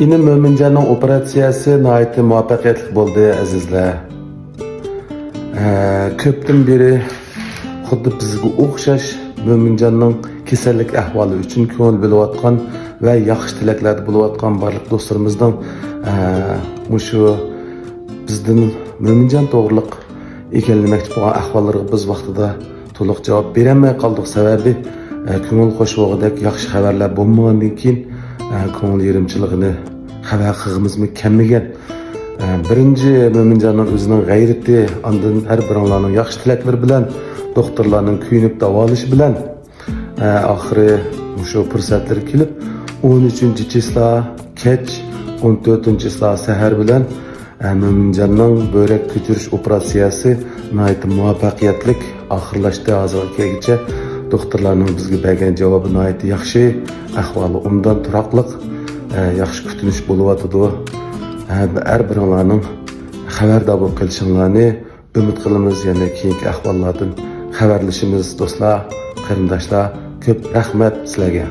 İni Mo'minjonning operatsiyasi nihoyatda muvaffaqiyatli bo'ldi azizlar. Ko'pdan beri xuddi bizga o'xshash Mo'minjonning kasallik ahvoli uchun ko'ngil bo'layotgan va yaxshi tilaklarda bo'layotgan barliq do'stlarimizning mushu bizdan Mo'minjon to'g'riliq ekanlamoqchi bo'lgan ahvollarga biz vaqtida to'liq javob berolmay qoldik. Sababi ko'ngil qo'shuvog'idek yaxshi xabarlar bo'lmagandan keyin ko'ngil yerimchiligini xabar qilg'imizmi kelmagan. Birinchi Mo'minjonning o'zining g'ayrati, ondan har biringlarning yaxshi tilaklari bilan, doktorlarning kuyinib davolashi bilan oxiri shu fursatlar kelib 13-chisla kech, 14-chisla sahar bilan Mo'minjonning böbrek ko'chirish operatsiyasi nihoyat muvaffaqiyatli oxirlashdi. Hozirgacha doktorlarning bizga bergan javobi nihoyat yaxshi, ahvoli undan turoqliq, yaxshi kutinish bo'lyotidi. Har biringlarning xabardor bo'lib qolishinglarni umid qilamiz. Yana keyingi ahvollardan xabarlashimiz do'stlar, qarindoshlar. Ko'p rahmat sizlarga.